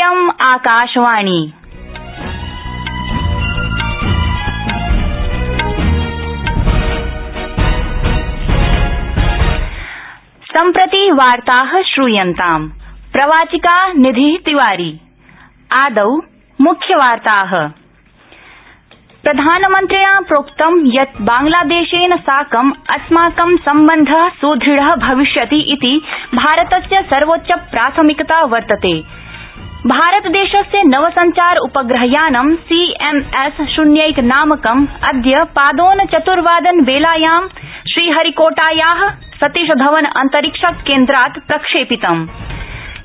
इयम् आकाशवाणी। सम्प्रति वार्ताः श्रूयन्ताम्। प्रवाचिका निधि तिवारी। आदौ मुख्यवार्ताः। प्रधानमन्त्रिणा प्रोक्तं यत् बांग्लादेशेन साकं अस्माकं सम्बन्धः सुदृढः भविष्यति इति भारतस्य सर्वोच्च प्राथमिकता वर्तते। भारतदेशस्य नवसंचार उपग्रहयानं CMS-01 नामकम् अद्य पादोन चतुर्वादन वेलायां श्रीहरिकोटाया सतीश धवन अंतरिक्ष केन्द्रात् प्रक्षेपितम्।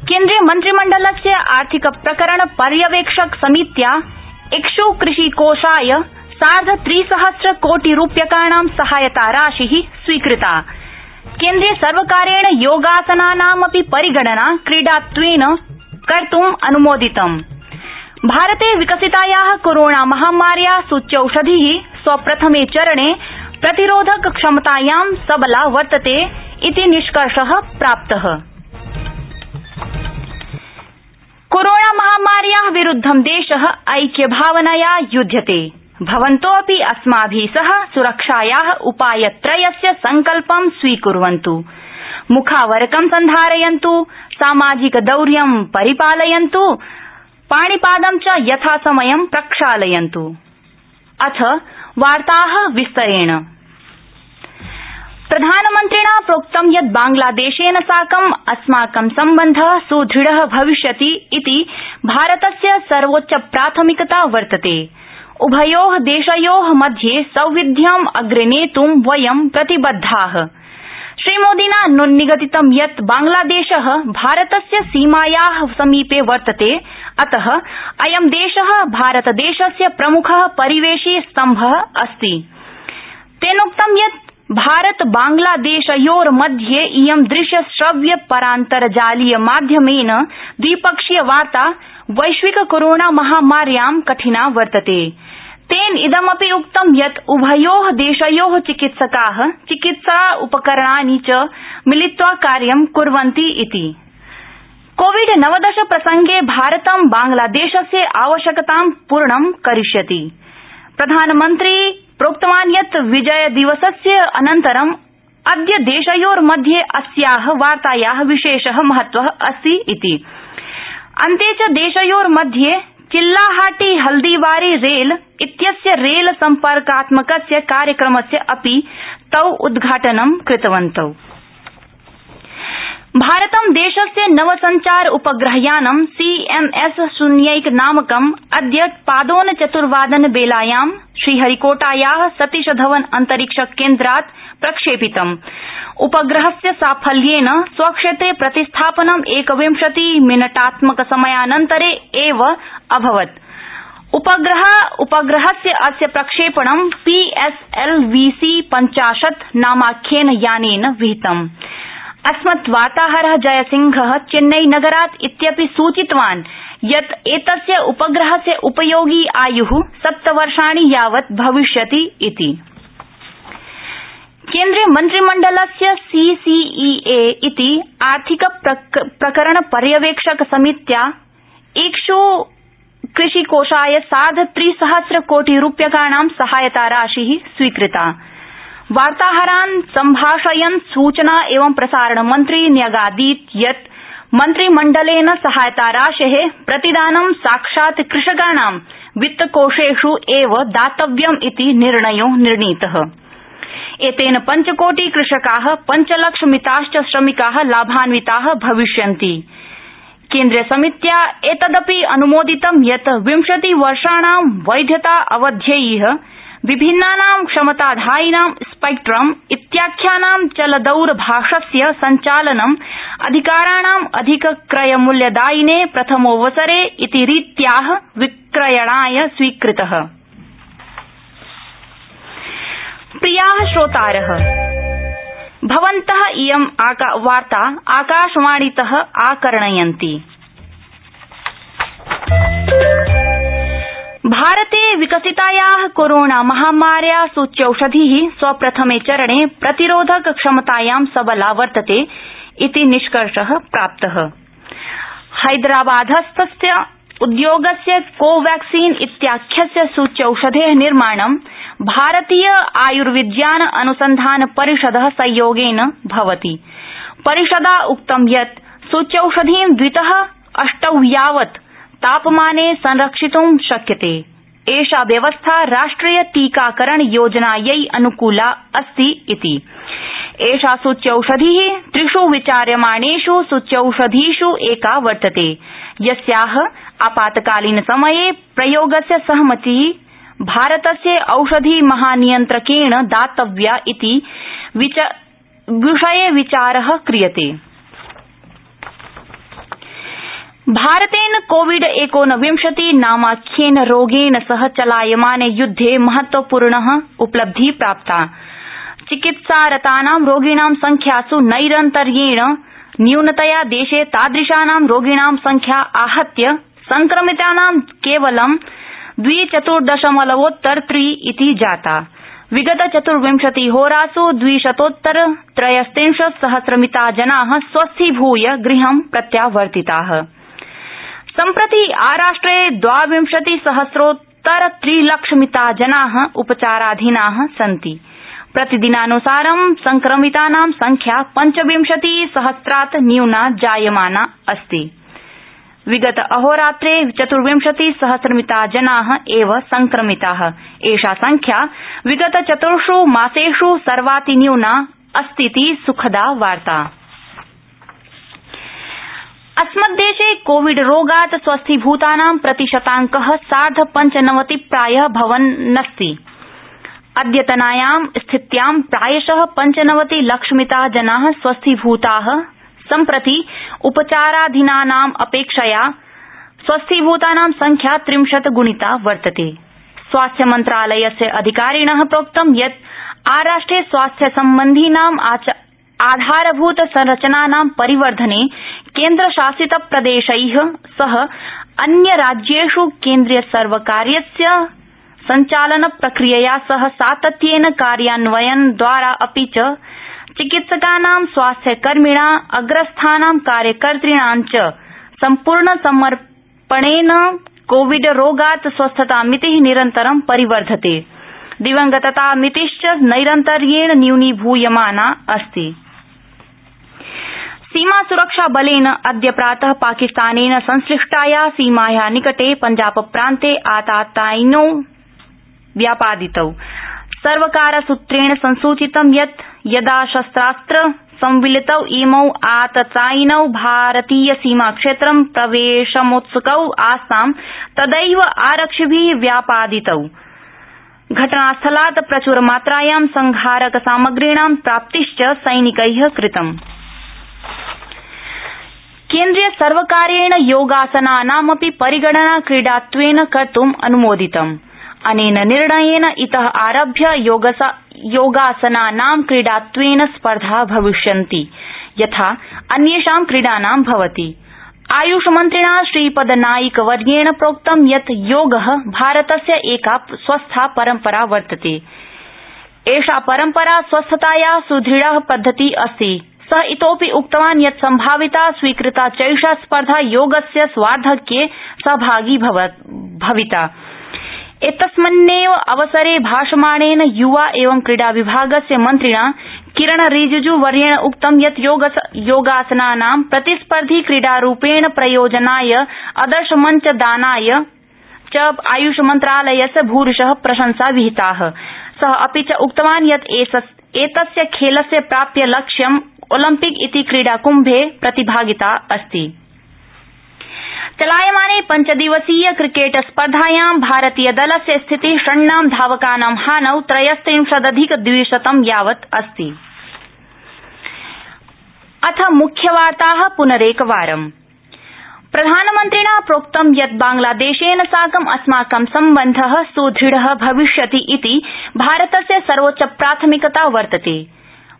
केन्द्रीय मन्त्रिमण्डलस्य आर्थिक प्रकरण पर्यवेक्षक समित्या इक्षु कृषिकोषाय 3,500 कोटि रूप्यकाणां सहायता राशि स्वीकृता। केन्द्रीय सर्वकारेण योगासनानामपि परिगणना क्रीडात्वेन कर्तुम् अनुमोदितम्। भारते विकसिताया कोरोना महामार्या सूच्यौषधि स्वप्रथमे चरणे प्रतिरोधक क्षमतायां सबला वर्तते इति निष्कर्षः प्राप्तः। कोरोना महामार्या विरुद्धं देशः ऐक्यभावनया युध्यते। भवन्तोऽपि अस्माभि सह सुरक्षाया उपायत्रयस्य संकल्पं स्वीकुर्वन्तु। मुखावरकं सन्धारयन्तु, सामाजिकदौर्यं परिपालयन्तु, पाणिपादं च यथासमयं प्रक्षालयन्तु। अथ वार्ताः विस्तरेण। प्रधानमन्त्रिणा प्रोक्तं यत् बांग्लादेशेन साकं अस्माकं सम्बन्धः सुदृढः भविष्यति इति भारतस्य सर्वोच्च प्राथमिकता वर्तते। उभयोः देशयोः मध्ये सौविध्यम् अग्रे नेतुं वयं प्रतिबद्धाः। श्रीमोदिना निगदितं यत् बांग्लादेशः भारतस्य सीमायाः समीपे वर्तते, अतः अयं देशः भारतदेशस्य प्रमुखः परिवेशी स्तम्भः अस्ति। तेनोक्तं यत् भारत बांग्लादेशयोर्मध्ये इयं दृश्य श्रव्य परान्तर्जालीय माध्यमेन द्विपक्षीय वार्ता वैश्विक कोरोना महामार्यां कठिना वर्तते। तेन इदमपि उक्तं यत् उभयोः देशयोः चिकित्सकाः चिकित्सा उपकरणानि च मिलित्वा कार्यं कुर्वन्ति इति। कोविड-19 प्रसंगे भारतं बांग्लादेशस्य आवश्यकतां पूर्णं करिष्यति। प्रधानमन्त्री प्रोक्तवान् यत् विजय दिवसस्य अनन्तरं अद्य देशयोर्मध्ये अस्याः वार्तायाः विशेषः महत्वः अस्ति इति। अन्ते च देशयोर्मध्ये चिल्लाहाटी हल्दीबारी रेल इत्यस्य रेल सम्पर्कात्मकस्य कार्यक्रमस्य अपि तौ उद्घाटनं कृतवन्तौ। भारतं देशस्य नवसंचार उपग्रहयानं CMS-01 नामकम् अद्य पादोन चतुर्वादन वेलायां श्रीहरिकोटाया सतीश धवन अंतरिक्ष केन्द्रात् प्रक्षेपितम्। उपग्रहस्य साफल्येन स्वक्षेत्रे प्रतिस्थापनं 21 मिनटात्मक समयानन्तरे एव अभवत्। उपग्रहस्य अस्य प्रक्षेपणं PSLV-50 नामाख्येन यानेन विहितम्। अस्मत् वार्ताहरः जयसिंहः चेन्नई नगरात् इत्यपि सूचितवान् यत् एतस्य उपग्रहस्य उपयोगी आयुः 7 वर्षाणि यावत् भविष्यति इति। केन्द्रीय मन्त्रिमण्डलस्य CCEA इति आर्थिक प्रकरण पर्यवेक्षक समित्या इक्षु कृषिकोषाय 3,500 कोटि रूप्यकाणां सहायता राशि स्वीकृता। वार्ताहरान् सम्भाषयन् सूचना एवं प्रसारण मन्त्री न्यगादीत् यत् मन्त्रिमण्डलेन सहायता राशेः प्रतिदानं साक्षात् कृषकाणां वित्तकोषेष् एव दातव्यम् इति निर्णयो निर्णीतः। एतेन 5 कोटि कृषकाः 5 लक्षमिताश्च श्रमिकाः लाभान्विताः भविष्यन्ति। केन्द्रीयसमित्या एतदपि अनुमोदितं यत् 20 वर्षाणां वैधता अवध्यैः विभिन्नानां क्षमताधायिनां स्पेक्ट्रम इत्याख्यानां चलदौरभाषस्य सञ्चालनं अधिकाराणाम् अधिकक्रयमूल्यदायिने प्रथमोऽवसरे इति रीत्याः विक्रयणाय स्वीकृतः। प्रियाः श्रोतारः, भवन्तः इयं वार्ता आकाशवाणीतः आकर्णयन्ति। भारते विकसिताया कोरोना महामार्या सूच्यौषधि स्वप्रथमे चरणे प्रतिरोधक क्षमतायां सबला वर्तते इति निष्कर्षः प्राप्तः। हैदराबादस्थस्य उद्योगस्य कोवैक्सीन इत्याख्यस्य सूच्यौषधे निर्माणं भारतीय आयुर्विज्ञान अनुसंधान परिषद सहयोगेन भवति। परिषदा उक्तं यत् सूच्यौषधीं 2 तः 8 यावत् तापमाने संरक्षितुं शक्यते। एषा व्यवस्था राष्ट्रिय टीकाकरण योजनायै अनुकूला अस्ति इति। एषा सूच्यौषधि 3 विचार्यमाणेष् सूच्यौषधीष् एका वर्तते, यस्याः आपातकालीन समये प्रयोगस्य सहमति भारतस्य औषधि महानियन्त्रकेण दातव्या इति विषये विचारः क्रियते। भारतेन कोविड-19 नामाख्येन रोगेण सह चलायमाने युद्धे महत्वपूर्णः उपलब्धिः प्राप्ता। चिकित्सारतानां रोगिणां संख्यास् नैरन्तर्येण न्यूनतया देशे तादृशानां रोगिणां संख्या आहत्य संक्रमितानां केवलं 2.14% इति जाता। विगत 24 होरास् 200-63 सहस्रमिता जनाः स्वस्थीभूय गृहं प्रत्यावर्तिताः। सम्प्रति आराष्ट्रे 22 सहस्रोत्तर 3 लक्षमिता जनाः उपचाराधीनाः सन्ति। प्रतिदिनानुसारं संक्रमितानां संख्या 25 सहस्रात् न्यूना जायमाना अस्ति। विगत अहोरात्रे 24 सहस्रमिता जनाः एव संक्रमिताः। एषा संख्या विगत 4 मासेष् सर्वातिन्यूना अस्तीति सुखदा वार्ता। अस्मद्देशे कोविड रोगात् स्वस्थीभूतानां प्रतिशतांकः 95% प्रायः भवन्नस्ति। अद्यतनायां स्थित्यां प्रायशः 95 लक्षमिता जनाः स्वस्थीभूताः। सम्प्रति उपचाराधीनानाम् अपेक्षया स्वस्थीभूतानां संख्या 30 गुणिता वर्तते। स्वास्थ्य मन्त्रालयस्य अधिकारिणः प्रोक्तं यत् आराष्ट्रे स्वास्थ्य सम्बन्धीनां आधारभूत संरचनानां परिवर्धने केन्द्रशासित प्रदेशैः सह अन्य राज्येष् केन्द्रीय सर्वकारस्य संचालन प्रक्रियया सह सातत्येन कार्यान्वयनद्वारा अपि च चिकित्सकानां स्वास्थ्यकर्मिणां अग्रस्थानां कार्यकर्तॄणां च सम्पूर्ण समर्पणेन कोविड रोगात् स्वस्थतामितिः निरन्तरं परिवर्धते। दिवंगततामितिश्च नैरन्तर्येण न्यूनीभूयमाना अस्ति। सीमा सुरक्षा बलेन अद्य प्रातः पाकिस्तानेन संश्लिष्टाया सीमाया निकटे पंजाब प्रान्ते आततायिनौ व्यापादितौ। सर्वकारसूत्रेण संसूचितं यत् यदा शस्त्रास्त्र संमिलितौ इमौ आततायिनौ भारतीय सीमाक्षेत्रं प्रवेशमोत्सुकौ आस्तां तदैव आरक्षिभिः व्यापादितौ। घटनास्थलात् प्रचुरमात्रायां संहारक सामग्रीणां प्राप्तिश्च सैनिकैः कृतम्। केन्द्रीय सर्वकारेण योगासनानामपि परिगणना क्रीडात्वेन कर्तुम् अनुमोदितम्। अनेन निर्णयेन इतः आरभ्य योगासनानां क्रीडात्वेन स्पर्धा भविष्यन्ति, यथा अन्येषां क्रीडानां भवति। आयुष मन्त्रिणा श्रीपदनाइकवर्येण प्रोक्तं यत् योगः भारतस्य एका स्वस्था परम्परा वर्तते। एषा परम्परा स्वस्थताया सुदृढ पद्धति अस्ति। सः इतोपि उक्तवान् यत् सम्भाविता स्वीकृता चैषा स्पर्धा योगस्य स्वार्धक्ये सहभागी भविता। एतस्मिन्नेव अवसरे भाषमाणेन युवा एवं क्रीडा विभागस्य मन्त्रिणा किरण रिजिजू वर्येण उक्तं यत् योगासनानां प्रतिस्पर्धी क्रीडारूपेण प्रयोजनाय आदर्शमञ्च दानाय च आयुष मन्त्रालयस्य भूरिशः प्रशंसा विहिताः। सः अपि च उक्तवान् यत् एतस्य खेलस्य प्राप्य लक्ष्यं ओलम्पिक इति क्रीडाकुम्भे प्रतिभागिता अस्ति। चलायमाने 5 दिवसीय क्रिकेट स्पर्धायां भारतीय दलस्य स्थितिः 3 धावकानां हानौ 33+200 यावत् अस्ति। अथ मुख्यवार्ताः पुनरेकवारम्। प्रधानमन्त्रिणा प्रोक्तं यत् बांग्लादेशेन साकं अस्माकं सम्बन्धः सुदृढः भविष्यति इति भारतस्य सर्वोच्च प्राथमिकता वर्तते।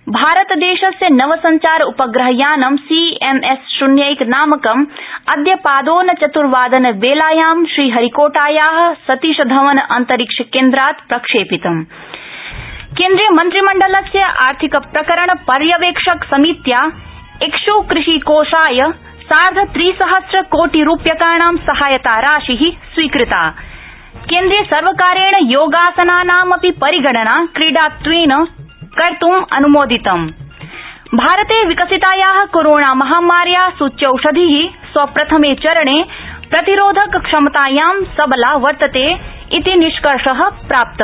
भारतदेशस्य नवसंचार उपग्रहयानं CMS-01 नामकम् अद्य पादोन 4 वेलायां श्रीहरिकोटायाः सतीश धवन अन्तरिक्ष केन्द्रात् प्रक्षेपितम्। केन्द्रीय मन्त्रिमण्डलस्य आर्थिक प्रकरण पर्यवेक्षक समित्या इक्षु कृषिकोषाय 3.5 कोटि रूप्यकाणां सहायता राशि स्वीकृता। केन्द्रीय सर्वकारेण योगासनानामपि परिगणना क्रीडात्वेन कर्तुम् अनुमोदितम्। भारते विकसिताया कोरोना महामार्या सूच्यौषधि स्वप्रथमे चरणे प्रतिरोधक क्षमतायां सबला वर्तते इति निष्कर्ष प्राप्त।